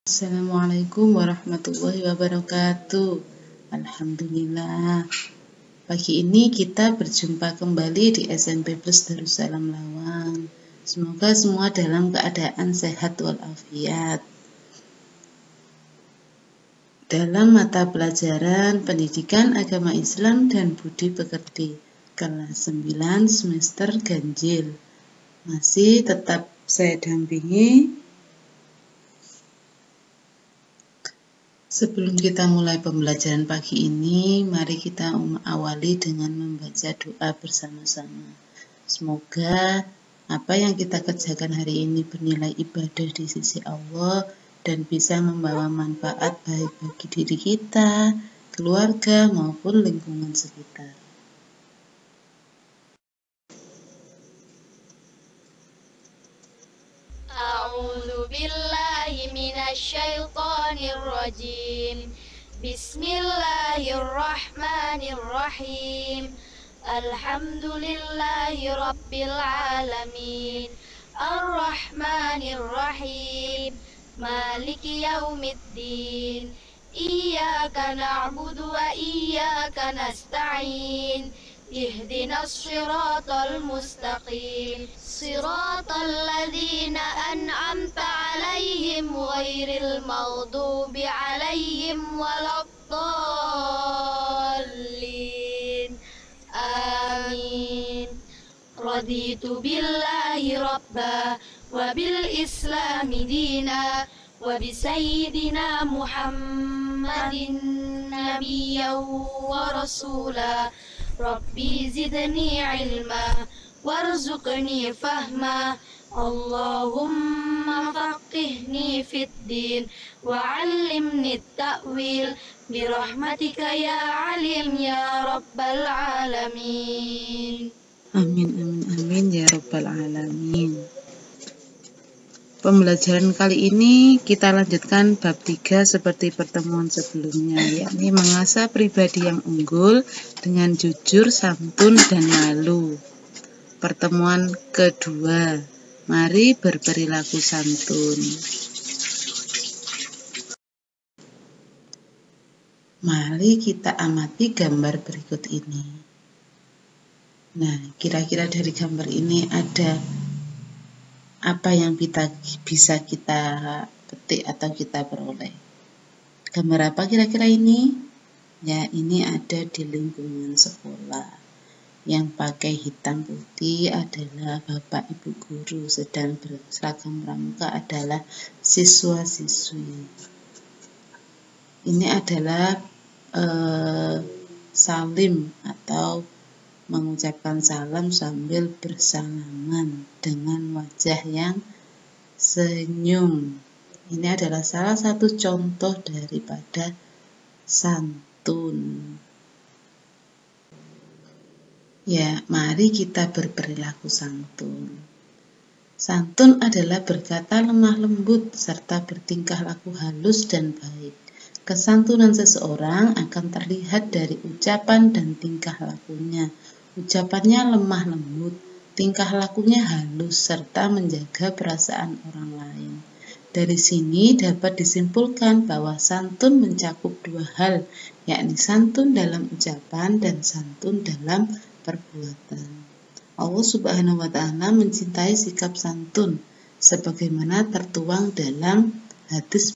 Assalamualaikum warahmatullahi wabarakatuh. Alhamdulillah. Pagi ini kita berjumpa kembali di SMP Plus Darussalam Lawang. Semoga semua dalam keadaan sehat walafiat. Dalam mata pelajaran Pendidikan Agama Islam dan Budi Pekerti, kelas 9 semester ganjil. Masih tetap saya dampingi. Sebelum kita mulai pembelajaran pagi ini, mari kita awali dengan membaca doa bersama-sama. Semoga apa yang kita kerjakan hari ini bernilai ibadah di sisi Allah dan bisa membawa manfaat baik bagi diri kita, keluarga, maupun lingkungan sekitar. A'udzu billahi minasy syaithanir rajim. Bismillahirrahmanirrahim. Alhamdulillahi rabbil alamin. Ar-Rahmanir-Rahim. Maliki yaumiddin. Iyyaka na'budu wa iyyaka nasta'in. Ihdinas siratal mustaqim. Siratal ladzina an'amta 'alaihim ghairil maghdubi 'alaihim waladdallin. Amin. Raditu billahi rabba wa bil islami dina wa bi sayyidina Muhammadin nabiyyan wa rasula. Rabbi zidni ilma warzuqni fahma. Allahumma faqihni fid din wa 'allimni ta'wil birahmatika ya alim ya rabbal alamin. Amin, amin, amin ya rabbal alamin. Pembelajaran kali ini kita lanjutkan bab 3 seperti pertemuan sebelumnya, yakni mengasah pribadi yang unggul dengan jujur, santun, dan malu. Pertemuan kedua, mari berperilaku santun. Mari kita amati gambar berikut ini. Nah, kira-kira dari gambar ini ada apa yang bisa kita petik atau kita peroleh? Gambar apa kira-kira ini? Ya, ini ada di lingkungan sekolah. Yang pakai hitam putih adalah Bapak Ibu guru, sedang berseragam pramuka adalah siswa-siswi. Ini adalah salim atau mengucapkan salam sambil bersalaman dengan wajah yang senyum. Ini adalah salah satu contoh daripada santun. Ya, mari kita berperilaku santun. Santun adalah berkata lemah lembut serta bertingkah laku halus dan baik. Kesantunan seseorang akan terlihat dari ucapan dan tingkah lakunya. Ucapannya lemah lembut, tingkah lakunya halus, serta menjaga perasaan orang lain. Dari sini dapat disimpulkan bahwa santun mencakup dua hal, yakni santun dalam ucapan dan santun dalam perbuatan. Allah Subhanahu wa Ta'ala mencintai sikap santun, sebagaimana tertuang dalam hadis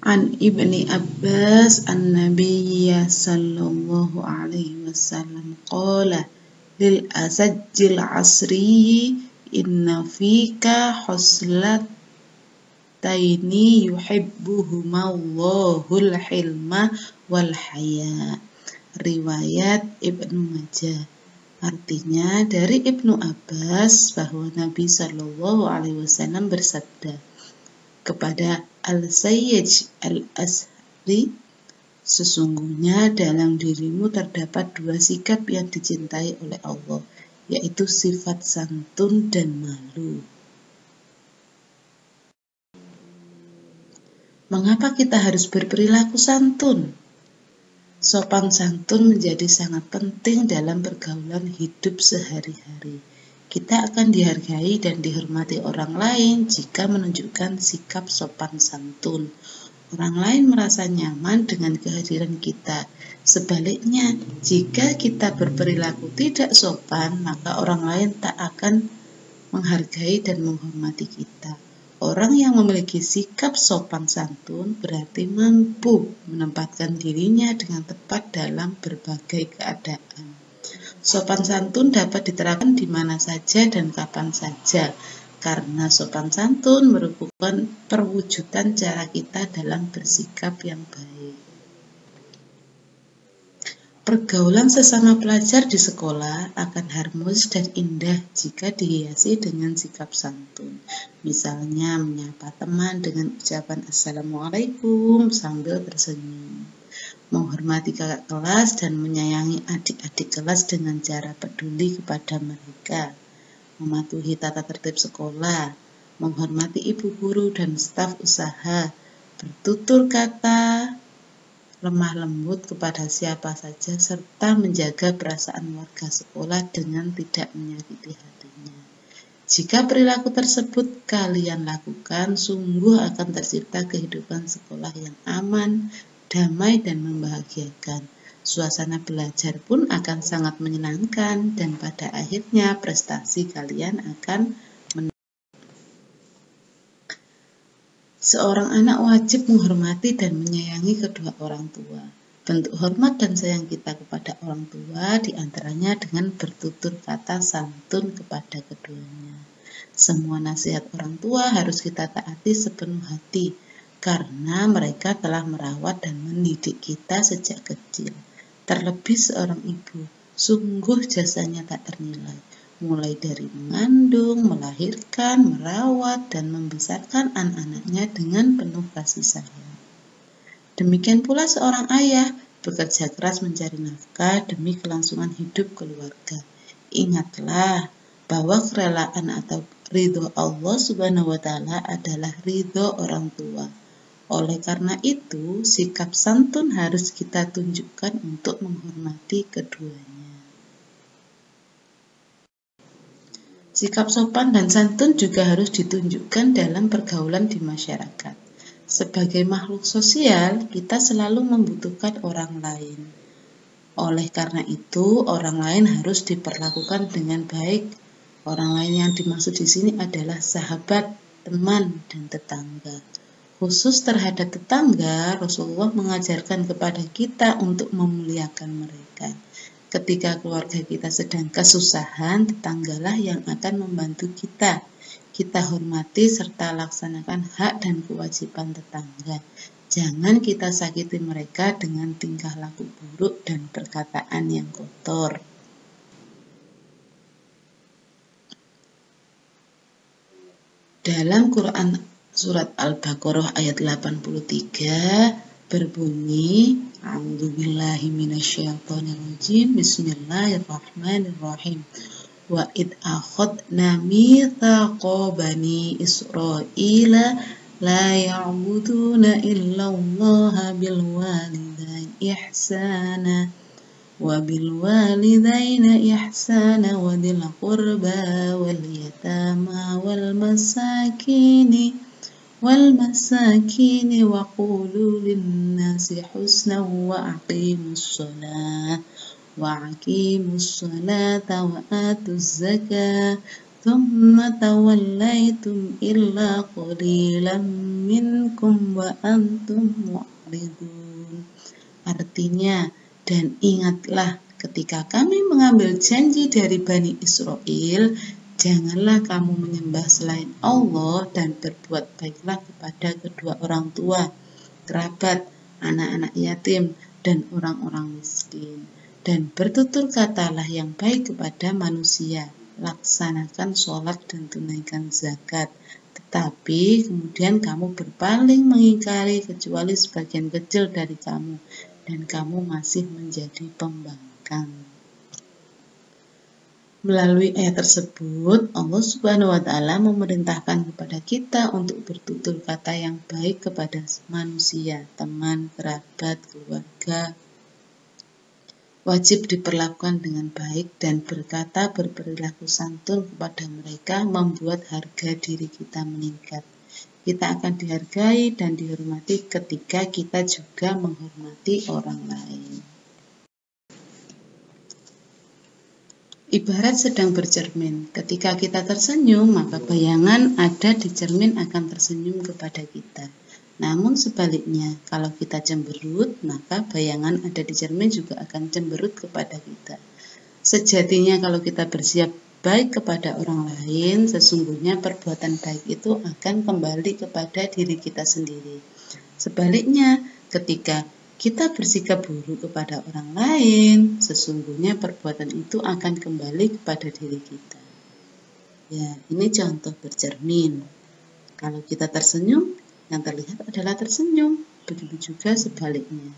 An Ibni Abbas an-Nabiyya sallallahu alaihi wasallam qala lil asajjil asri inna fika huslataini yuhibbuhumallahul hilma wal haya. Riwayat Ibnu Majah. Artinya dari Ibnu Abbas bahwa Nabi sallallahu alaihi wasallam bersabda kepada Al-Sayyid Al-Asri, sesungguhnya dalam dirimu terdapat dua sikap yang dicintai oleh Allah, yaitu sifat santun dan malu. Mengapa kita harus berperilaku santun? Sopan santun menjadi sangat penting dalam pergaulan hidup sehari-hari. Kita akan dihargai dan dihormati orang lain jika menunjukkan sikap sopan santun. Orang lain merasa nyaman dengan kehadiran kita. Sebaliknya, jika kita berperilaku tidak sopan, maka orang lain tak akan menghargai dan menghormati kita. Orang yang memiliki sikap sopan santun berarti mampu menempatkan dirinya dengan tepat dalam berbagai keadaan. Sopan santun dapat diterapkan di mana saja dan kapan saja, karena sopan santun merupakan perwujudan cara kita dalam bersikap yang baik. Pergaulan sesama pelajar di sekolah akan harmonis dan indah jika dihiasi dengan sikap santun. Misalnya menyapa teman dengan ucapan Assalamualaikum sambil tersenyum. Menghormati kakak kelas dan menyayangi adik-adik kelas dengan cara peduli kepada mereka, mematuhi tata tertib sekolah, menghormati ibu guru dan staf usaha, bertutur kata lemah lembut kepada siapa saja, serta menjaga perasaan warga sekolah dengan tidak menyakiti hatinya. Jika perilaku tersebut kalian lakukan, sungguh akan tercipta kehidupan sekolah yang aman, damai dan membahagiakan. Suasana belajar pun akan sangat menyenangkan dan pada akhirnya prestasi kalian akan meningkat. Seorang anak wajib menghormati dan menyayangi kedua orang tua. Bentuk hormat dan sayang kita kepada orang tua diantaranya dengan bertutur kata santun kepada keduanya. Semua nasihat orang tua harus kita taati sepenuh hati, karena mereka telah merawat dan mendidik kita sejak kecil. Terlebih seorang ibu, sungguh jasanya tak ternilai, mulai dari mengandung, melahirkan, merawat, dan membesarkan anak-anaknya dengan penuh kasih sayang. Demikian pula seorang ayah, bekerja keras mencari nafkah demi kelangsungan hidup keluarga. Ingatlah bahwa kerelaan atau ridho Allah Subhanahu wa Ta'ala adalah ridho orang tua. Oleh karena itu, sikap santun harus kita tunjukkan untuk menghormati keduanya. Sikap sopan dan santun juga harus ditunjukkan dalam pergaulan di masyarakat. Sebagai makhluk sosial, kita selalu membutuhkan orang lain. Oleh karena itu, orang lain harus diperlakukan dengan baik. Orang lain yang dimaksud di sini adalah sahabat, teman, dan tetangga. Khusus terhadap tetangga, Rasulullah mengajarkan kepada kita untuk memuliakan mereka. Ketika keluarga kita sedang kesusahan, tetanggalah yang akan membantu kita. Kita hormati serta laksanakan hak dan kewajiban tetangga. Jangan kita sakiti mereka dengan tingkah laku buruk dan perkataan yang kotor. Dalam Quran Surat Al-Baqarah ayat 83 berbunyi, A'udzubillahi minasyaitonirrajim, Bismillahirrahmanirrahim. Wa id akhadna mitsaqa bani Israila la ya'buduna illallaha bil walidaini ihsana wa bil walidaini ihsana wa dhil qurba wal yatama wal masakini وقولوا للناس حسنا وأقيموا الصلاة وآتوا الزكاة ثم توليتم إلا قليلا منكم وأنتم معرضون. Artinya, dan ingatlah ketika kami mengambil janji dari Bani Israel, janganlah kamu menyembah selain Allah dan berbuat baiklah kepada kedua orang tua, kerabat, anak-anak yatim, dan orang-orang miskin. Dan bertutur katalah yang baik kepada manusia, laksanakan sholat dan tunaikan zakat. Tetapi kemudian kamu berpaling mengingkari kecuali sebagian kecil dari kamu, dan kamu masih menjadi pembangkang. Melalui ayat tersebut, Allah Subhanahu wa Ta'ala memerintahkan kepada kita untuk bertutur kata yang baik kepada manusia, teman, kerabat, keluarga, Wajib diperlakukan dengan baik dan berkata berperilaku santun kepada mereka membuat harga diri kita meningkat. Kita akan dihargai dan dihormati ketika kita juga menghormati orang lain. Ibarat sedang bercermin, ketika kita tersenyum, maka bayangan ada di cermin akan tersenyum kepada kita. Namun sebaliknya, kalau kita cemberut, maka bayangan ada di cermin juga akan cemberut kepada kita. Sejatinya kalau kita bersiap baik kepada orang lain, sesungguhnya perbuatan baik itu akan kembali kepada diri kita sendiri. Sebaliknya, ketika kita bersikap buruk kepada orang lain, sesungguhnya perbuatan itu akan kembali kepada diri kita. Ya, ini contoh bercermin. Kalau kita tersenyum, yang terlihat adalah tersenyum, begitu juga sebaliknya.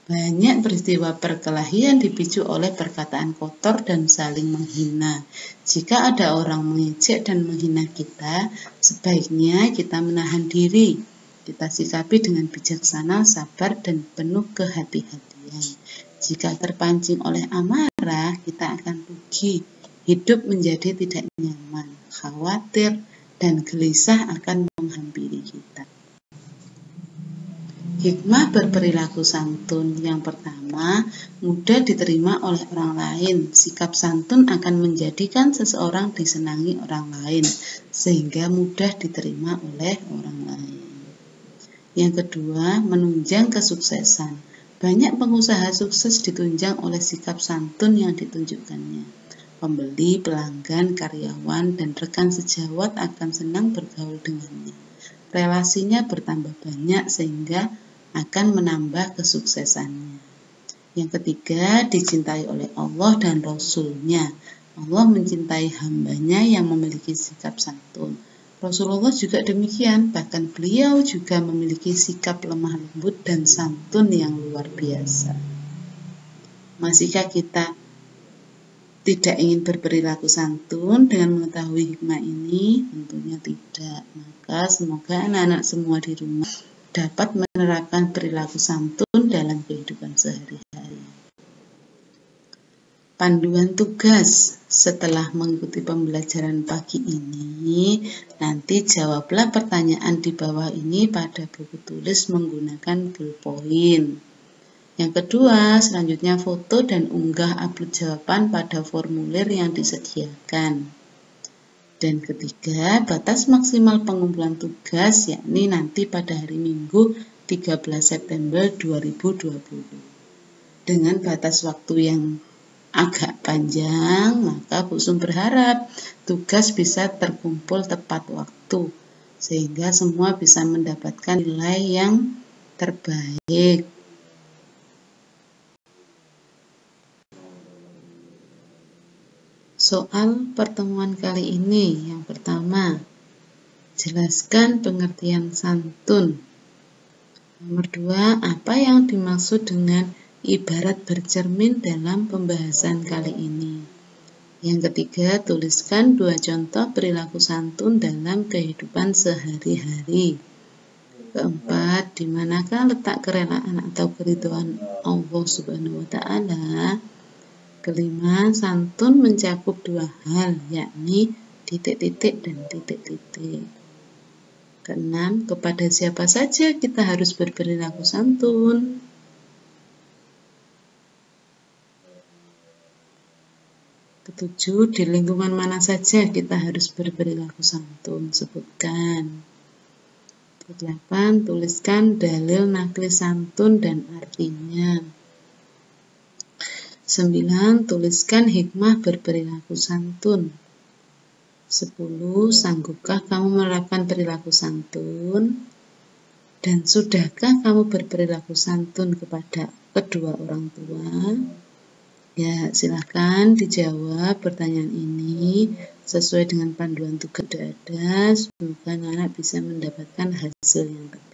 Banyak peristiwa perkelahian dipicu oleh perkataan kotor dan saling menghina. Jika ada orang mengejek dan menghina kita, sebaiknya kita menahan diri. Kita sikapi dengan bijaksana, sabar, dan penuh kehati-hatian. Jika terpancing oleh amarah, kita akan rugi. Hidup menjadi tidak nyaman, khawatir, dan gelisah akan menghampiri kita. Hikmah berperilaku santun. Yang pertama, mudah diterima oleh orang lain. Sikap santun akan menjadikan seseorang disenangi orang lain, sehingga mudah diterima oleh orang lain. Yang kedua, menunjang kesuksesan. Banyak pengusaha sukses ditunjang oleh sikap santun yang ditunjukkannya. Pembeli, pelanggan, karyawan, dan rekan sejawat akan senang bergaul dengannya. Relasinya bertambah banyak sehingga akan menambah kesuksesannya. Yang ketiga, dicintai oleh Allah dan Rasul-Nya. Allah mencintai hambanya yang memiliki sikap santun. Rasulullah juga demikian, bahkan beliau juga memiliki sikap lemah lembut dan santun yang luar biasa. Masihkah kita tidak ingin berperilaku santun dengan mengetahui hikmah ini? Tentunya tidak. Maka semoga anak-anak semua di rumah dapat menerapkan perilaku santun dalam kehidupan sehari-hari. Panduan tugas. Setelah mengikuti pembelajaran pagi ini, nanti jawablah pertanyaan di bawah ini pada buku tulis menggunakan ballpoint. Yang kedua, selanjutnya foto dan unggah upload jawaban pada formulir yang disediakan. Dan ketiga, batas maksimal pengumpulan tugas yakni nanti pada hari Minggu 13 September 2020. Dengan batas waktu yang agak panjang, maka Bu Sum berharap tugas bisa terkumpul tepat waktu, sehingga semua bisa mendapatkan nilai yang terbaik. Soal pertemuan kali ini, yang pertama, jelaskan pengertian santun. Nomor 2, apa yang dimaksud dengan ibarat bercermin dalam pembahasan kali ini. Yang ketiga, tuliskan 2 contoh perilaku santun dalam kehidupan sehari-hari. Keempat, di manakah letak kerelaan atau keridhaan Allah Subhanahu wa Ta'ala? Kelima, santun mencakup 2 hal, yakni titik-titik dan titik-titik. Keenam, kepada siapa saja kita harus berperilaku santun? Ketujuh, di lingkungan mana saja kita harus berperilaku santun? Sebutkan. Kedelapan, tuliskan dalil nakli santun dan artinya. 9. Tuliskan hikmah berperilaku santun. 10. Sanggupkah kamu menerapkan perilaku santun? Dan sudahkah kamu berperilaku santun kepada kedua orang tua? Ya, silahkan dijawab pertanyaan ini sesuai dengan panduan tugas yang ada. Semoga anak bisa mendapatkan hasil yang terbaik.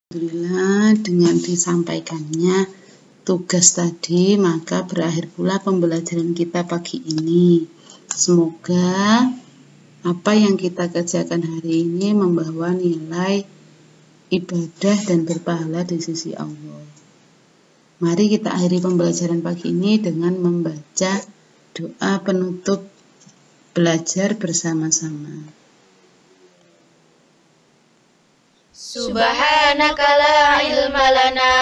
Alhamdulillah, dengan disampaikannya tugas tadi, maka berakhir pula pembelajaran kita pagi ini. Semoga apa yang kita kerjakan hari ini membawa nilai ibadah dan berpahala di sisi Allah. Mari kita akhiri pembelajaran pagi ini dengan membaca doa penutup belajar bersama-sama. Subhanaka la ilma lana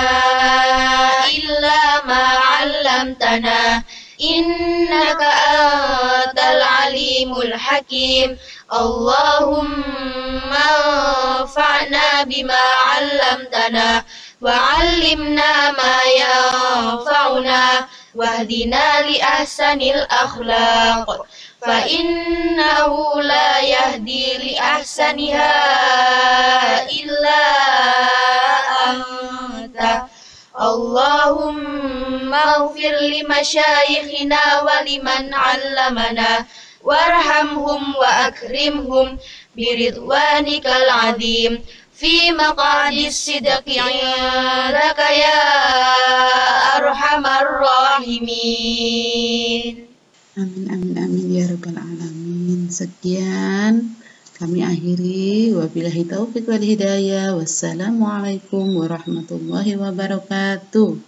illa ma 'allamtana innaka antal alimul hakim. Allahumma anfa'na bima 'allamtana wa 'allimna ma yanfa'una wahdina li ahsanil akhlaq fa innahu la yahdi li ahsaniha illa anta. Allahumma ighfir li masyayikhina wa liman 'allamana warhamhum wa akrimhum biridwanikal 'azim fi maqadis sidqi 'indaka ya arhamar rahimin. Amin, amin, amin ya rabbal alamin. Sekian kami akhiri. Wabillahi taufiq wal hidayah. Wassalamualaikum warahmatullahi wabarakatuh.